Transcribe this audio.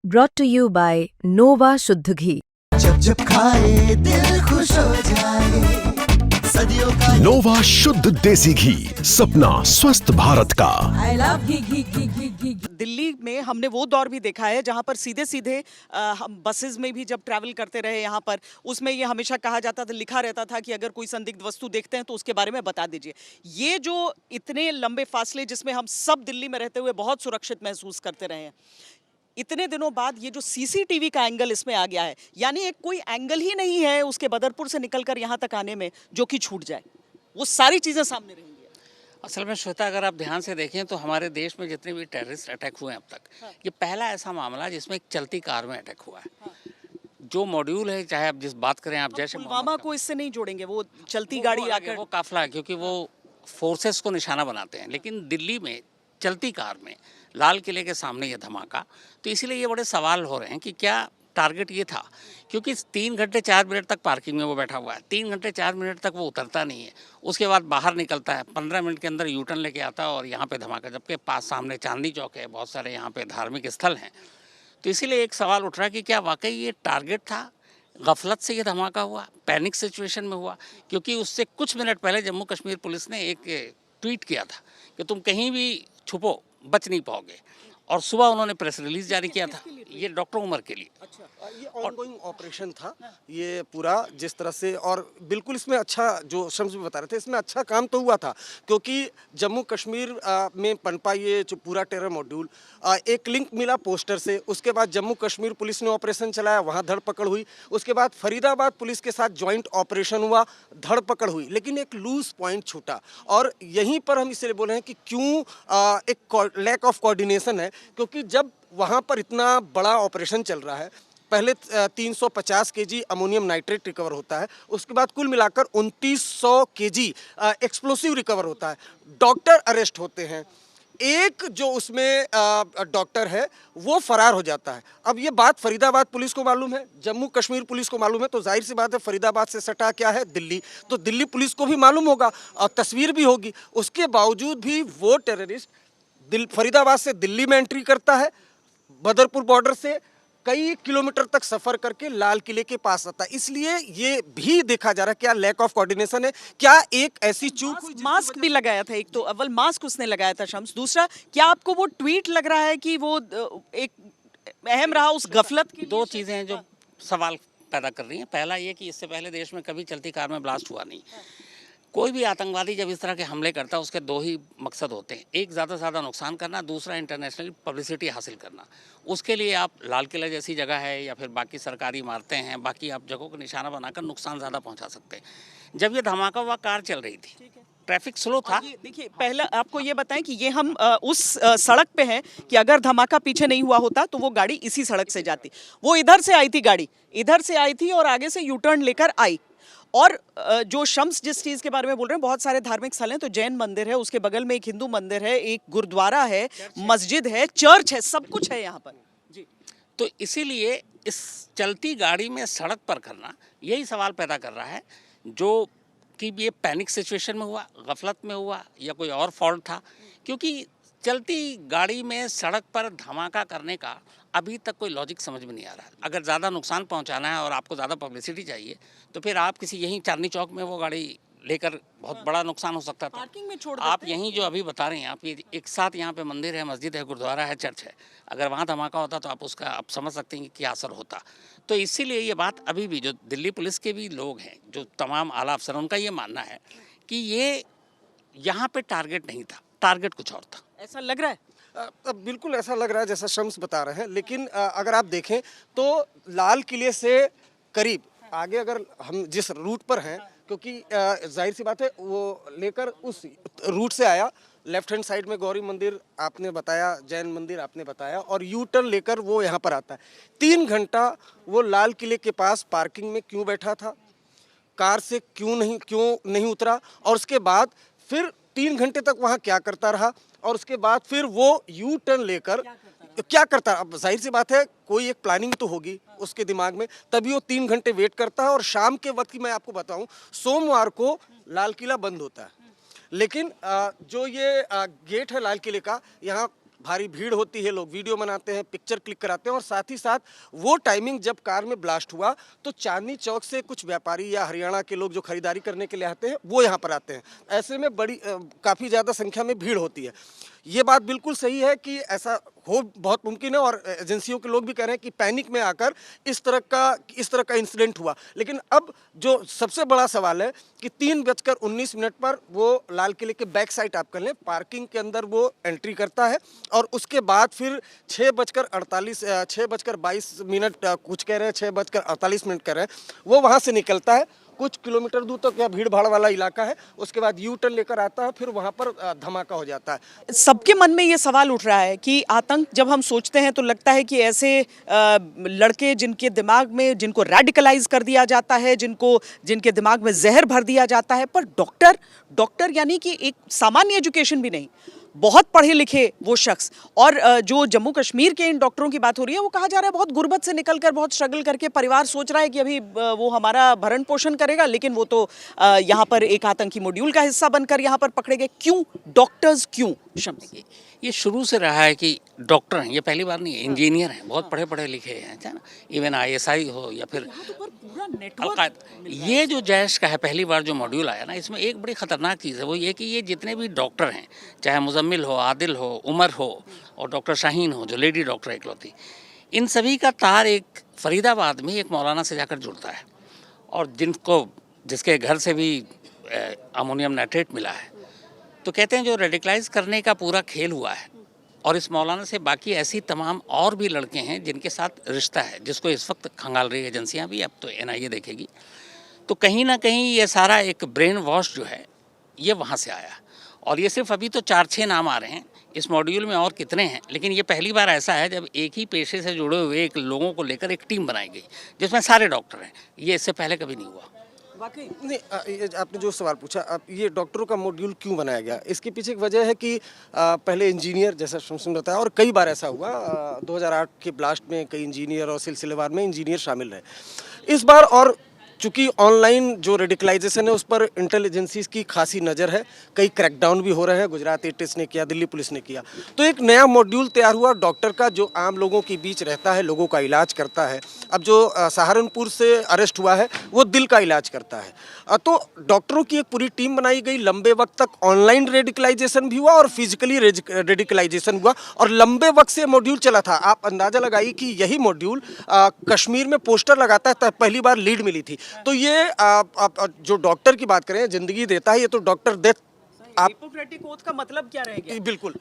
brought to you by Nova शुद्ध घी। जब जब खाए दिल खुश हो जाए, सदियों का नोवा शुद्ध देसी घी, सपना स्वस्थ भारत का। I love घी। दिल्ली में हमने वो दौर भी देखा है जहाँ पर सीधे सीधे हम बसेस में भी जब ट्रैवल करते रहे यहाँ पर, उसमें ये हमेशा कहा जाता था, लिखा रहता था कि अगर कोई संदिग्ध वस्तु देखते हैं तो उसके बारे में बता दीजिए। ये जो इतने लंबे फासले जिसमें हम सब दिल्ली में रहते हुए बहुत सुरक्षित महसूस करते रहे हैं, इतने दिनों बाद ये जो सीसीटीवी का एंगल इसमें आ गया है, यानी एक कोई एंगल ही नहीं है उसके बदरपुर से निकलकर यहाँ तक आने में जो कि छूट जाए, वो सारी चीजें सामने रहेंगी। असल में श्वेता, अगर आप ध्यान से देखें तो हमारे देश में जितने भी टेररिस्ट अटैक हुए हैं अब तक, ये पहला ऐसा मामला जिसमें एक चलती कार में अटैक हुआ है। जो मॉड्यूल है, चाहे आप जिस बात करें, आप जैसे पुलवामा को इससे नहीं जोड़ेंगे, वो चलती गाड़ी आकर वो काफिला है, क्योंकि वो फोर्सेस को निशाना बनाते हैं। लेकिन दिल्ली में चलती कार में लाल किले के सामने ये धमाका, तो इसीलिए ये बड़े सवाल हो रहे हैं कि क्या टारगेट ये था, क्योंकि 3 घंटे 4 मिनट तक पार्किंग में वो बैठा हुआ है, 3 घंटे 4 मिनट तक वो उतरता नहीं है, उसके बाद बाहर निकलता है, 15 मिनट के अंदर यूटर्न लेके आता है और यहाँ पे धमाका, जबकि पास सामने चांदनी चौक है, बहुत सारे यहाँ पे धार्मिक स्थल हैं। तो इसीलिए एक सवाल उठ रहा है कि क्या वाकई ये टारगेट था, गफलत से ये धमाका हुआ, पैनिक सिचुएशन में हुआ? क्योंकि उससे कुछ मिनट पहले जम्मू कश्मीर पुलिस ने एक ट्वीट किया था कि तुम कहीं भी छुपो, बच नहीं पाओगे, और सुबह उन्होंने प्रेस रिलीज जारी किया था, ये डॉक्टर उमर के लिए। ये ऑनगोइंग ऑपरेशन था ये पूरा, जिस तरह से, और बिल्कुल इसमें अच्छा, जो शम्स भी बता रहे थे, इसमें अच्छा काम तो हुआ था, क्योंकि जम्मू कश्मीर में पनपा ये जो पूरा टेरर मॉड्यूल, एक लिंक मिला पोस्टर से, उसके बाद जम्मू कश्मीर पुलिस ने ऑपरेशन चलाया, वहाँ धरपकड़ हुई, उसके बाद फरीदाबाद पुलिस के साथ जॉइंट ऑपरेशन हुआ, धरपकड़ हुई, लेकिन एक लूज पॉइंट छूटा। और यहीं पर हम इसलिए बोल रहे हैं कि क्यों एक लैक ऑफ कोऑर्डिनेशन है, क्योंकि जब वहाँ पर इतना बड़ा ऑपरेशन चल रहा है, पहले 350 केजी अमोनियम नाइट्रेट रिकवर होता है, उसके बाद कुल मिलाकर 2900 केजी एक्सप्लोसिव रिकवर होता है, डॉक्टर अरेस्ट होते हैं, एक जो उसमें डॉक्टर है वो फरार हो जाता है। अब ये बात फरीदाबाद पुलिस को मालूम है, जम्मू कश्मीर पुलिस को मालूम है, तो जाहिर सी बात है फरीदाबाद से सटा क्या है, दिल्ली, तो दिल्ली पुलिस को भी मालूम होगा और तस्वीर भी होगी। उसके बावजूद भी वो टेररिस्ट फरीदाबाद से दिल्ली में एंट्री करता है, बदरपुर बॉर्डर से कई किलोमीटर तक सफर करके लाल किले के पास आता है। इसलिए ये भी देखा जा रहा है क्या लैक ऑफ कोऑर्डिनेशन है, क्या एक ऐसी चूक हुई। मास्क भी लगाया था, एक तो अव्वल मास्क उसने लगाया था शम्स, दूसरा क्या आपको वो ट्वीट लग रहा है कि वो एक अहम रहा उस गफलत की? दो चीज़ें हैं जो सवाल पैदा कर रही हैं। पहला ये कि इससे पहले देश में कभी चलती कार में ब्लास्ट हुआ नहीं। कोई भी आतंकवादी जब इस तरह के हमले करता है, उसके 2 ही मकसद होते हैं, एक ज़्यादा से ज़्यादा नुकसान करना, दूसरा इंटरनेशनल पब्लिसिटी हासिल करना। उसके लिए आप लाल किला जैसी जगह है या फिर बाकी सरकारी इमारतें हैं, बाकी आप जगहों को निशाना बनाकर नुकसान ज़्यादा पहुंचा सकते हैं। जब ये धमाका हुआ, कार चल रही थी, ट्रैफिक स्लो था। देखिए, पहला आपको ये बताएं कि ये हम उस सड़क पे हैं कि अगर धमाका पीछे नहीं हुआ होता तो वो गाड़ी इसी सड़क से जाती, वो इधर से आई थी, गाड़ी इधर से आई थी और आगे से यू टर्न लेकर आई। और जो शम्स जिस चीज़ के बारे में बोल रहे हैं, बहुत सारे धार्मिक स्थल हैं, तो जैन मंदिर है, उसके बगल में एक हिंदू मंदिर है, एक गुरुद्वारा है, मस्जिद है, चर्च है, सब कुछ है यहाँ पर जी। तो इसीलिए इस चलती गाड़ी में सड़क पर करना यही सवाल पैदा कर रहा है, जो कि ये पैनिक सिचुएशन में हुआ, गफलत में हुआ, या कोई और फॉल्ट था। क्योंकि चलती गाड़ी में सड़क पर धमाका करने का अभी तक कोई लॉजिक समझ में नहीं आ रहा है। अगर ज़्यादा नुकसान पहुंचाना है और आपको ज़्यादा पब्लिसिटी चाहिए, तो फिर आप किसी यहीं चांदनी चौक में वो गाड़ी लेकर, बहुत बड़ा नुकसान हो सकता था, पार्किंग में छोड़ आप यहीं जो अभी बता रहे हैं, आप ये एक साथ यहाँ पे मंदिर है, मस्जिद है, गुरुद्वारा है, चर्च है, अगर वहाँ धमाका होता तो आप उसका आप समझ सकते हैं कि क्या असर होता। तो इसीलिए ये बात अभी भी जो दिल्ली पुलिस के भी लोग हैं, जो तमाम आला अफसर, उनका ये मानना है कि ये यहाँ पे टारगेट नहीं था, टारगेट कुछ और था। ऐसा लग रहा है? अब बिल्कुल ऐसा लग रहा है जैसा शम्स बता रहे हैं, लेकिन अगर आप देखें तो लाल किले से करीब आगे अगर हम जिस रूट पर हैं, क्योंकि जाहिर सी बात है वो लेकर उस रूट से आया, लेफ्ट हैंड साइड में गौरी मंदिर आपने बताया, जैन मंदिर आपने बताया, और यू टर्न लेकर वो यहाँ पर आता है। 3 घंटा वो लाल किले के पास पार्किंग में क्यों बैठा था, कार से क्यों नहीं उतरा, और उसके बाद फिर 3 घंटे तक वहाँ क्या करता रहा, और उसके बाद फिर वो यू टर्न लेकर क्या करता रहा। अब जाहिर सी बात है कोई एक प्लानिंग तो होगी उसके दिमाग में, तभी वो 3 घंटे वेट करता है। और शाम के वक्त की मैं आपको बताऊं, सोमवार को लाल किला बंद होता है, लेकिन जो ये गेट है लाल किले का, यहाँ भारी भीड़ होती है, लोग वीडियो बनाते हैं, पिक्चर क्लिक कराते हैं, और साथ ही साथ वो टाइमिंग जब कार में ब्लास्ट हुआ तो चांदनी चौक से कुछ व्यापारी या हरियाणा के लोग जो खरीदारी करने के लिए आते हैं वो यहाँ पर आते हैं। ऐसे में बड़ी काफ़ी ज़्यादा संख्या में भीड़ होती है। ये बात बिल्कुल सही है कि ऐसा हो बहुत मुमकिन है, और एजेंसियों के लोग भी कह रहे हैं कि पैनिक में आकर इस तरह का इंसिडेंट हुआ। लेकिन अब जो सबसे बड़ा सवाल है कि 3:19 पर वो लाल किले के बैक साइड आप कर लें, पार्किंग के अंदर वो एंट्री करता है, और उसके बाद फिर 6:22 कुछ कह रहे हैं, 6:48 कह रहे हैं, वो वहाँ से निकलता है। कुछ किलोमीटर दूर तक यह भीड़ भाड़ वाला इलाका है, उसके बाद यू टर्न लेकर आता है, फिर वहाँ पर धमाका हो जाता है। सबके मन में ये सवाल उठ रहा है कि आतंक जब हम सोचते हैं तो लगता है कि ऐसे लड़के जिनके दिमाग में, जिनको रेडिकलाइज कर दिया जाता है, जिनके दिमाग में जहर भर दिया जाता है, पर डॉक्टर यानी कि एक सामान्य एजुकेशन भी नहीं, बहुत पढ़े लिखे वो शख्स, और जो जम्मू कश्मीर के इन डॉक्टरों की बात हो रही है, वो कहा जा रहा है बहुत गुर्बत से निकलकर, बहुत स्ट्रगल करके, परिवार सोच रहा है कि अभी वो हमारा भरण पोषण करेगा, लेकिन वो तो यहाँ पर एक आतंकी मॉड्यूल का हिस्सा बनकर यहाँ पर पकड़े गए। क्यों डॉक्टर्स, क्यों शम्स? ये शुरू से रहा है कि डॉक्टर हैं, ये पहली बार नहीं है, इंजीनियर हैं, बहुत पढ़े लिखे हैं, है ना, इवन ISI हो या फिर ये जो जैश का है, पहली बार जो मॉड्यूल आया ना, इसमें एक बड़ी ख़तरनाक चीज़ है, वो ये कि ये जितने भी डॉक्टर हैं, चाहे मुजम्मिल हो, आदिल हो, उमर हो, और डॉक्टर शाहीन हो जो लेडी डॉक्टर है इकलौती, इन सभी का तार एक फरीदाबाद में एक मौलाना से जाकर जुड़ता है, और जिसके घर से भी अमोनियम नाइट्रेट मिला है, तो कहते हैं जो रेडिकलाइज करने का पूरा खेल हुआ है, और इस मौलाना से बाकी ऐसी तमाम और भी लड़के हैं जिनके साथ रिश्ता है, जिसको इस वक्त खंगाल रही एजेंसियां भी, अब तो NIA देखेगी। तो कहीं ना कहीं ये सारा एक ब्रेन वॉश जो है ये वहाँ से आया, और ये सिर्फ अभी तो 4-6 नाम आ रहे हैं, इस मॉड्यूल में और कितने हैं, लेकिन ये पहली बार ऐसा है जब एक ही पेशे से जुड़े हुए एक लोगों को लेकर एक टीम बनाई गई जिसमें सारे डॉक्टर हैं। ये इससे पहले कभी नहीं हुआ। वाकई नहीं, आपने जो सवाल पूछा, अब ये डॉक्टरों का मॉड्यूल क्यों बनाया गया, इसके पीछे एक वजह है कि पहले इंजीनियर, जैसा शमस ने बताया, और कई बार ऐसा हुआ, 2008 के ब्लास्ट में कई इंजीनियर और सिलसिलेवार में इंजीनियर शामिल रहे। इस बार और चूँकि ऑनलाइन जो रेडिकलाइजेशन है उस पर इंटेलिजेंसीज की खासी नज़र है, कई क्रैकडाउन भी हो रहे हैं, गुजरात एटिस ने किया, दिल्ली पुलिस ने किया, तो एक नया मॉड्यूल तैयार हुआ डॉक्टर का, जो आम लोगों के बीच रहता है, लोगों का इलाज करता है। अब जो सहारनपुर से अरेस्ट हुआ है वो दिल का इलाज करता है। तो डॉक्टरों की एक पूरी टीम बनाई गई, लंबे वक्त तक ऑनलाइन रेडिकलाइजेशन भी हुआ और फिजिकली रेडिकलाइजेशन हुआ, और लंबे वक्त से मॉड्यूल चला था। आप अंदाज़ा लगाइए कि यही मॉड्यूल कश्मीर में पोस्टर लगाता है, तब पहली बार लीड मिली थी। तो ये जो डॉक्टर की बात करें, जिंदगी देता है, ये तो डॉक्टर डेथ। हिपोक्रेटिक ओथ का मतलब क्या रह गया? बिल्कुल,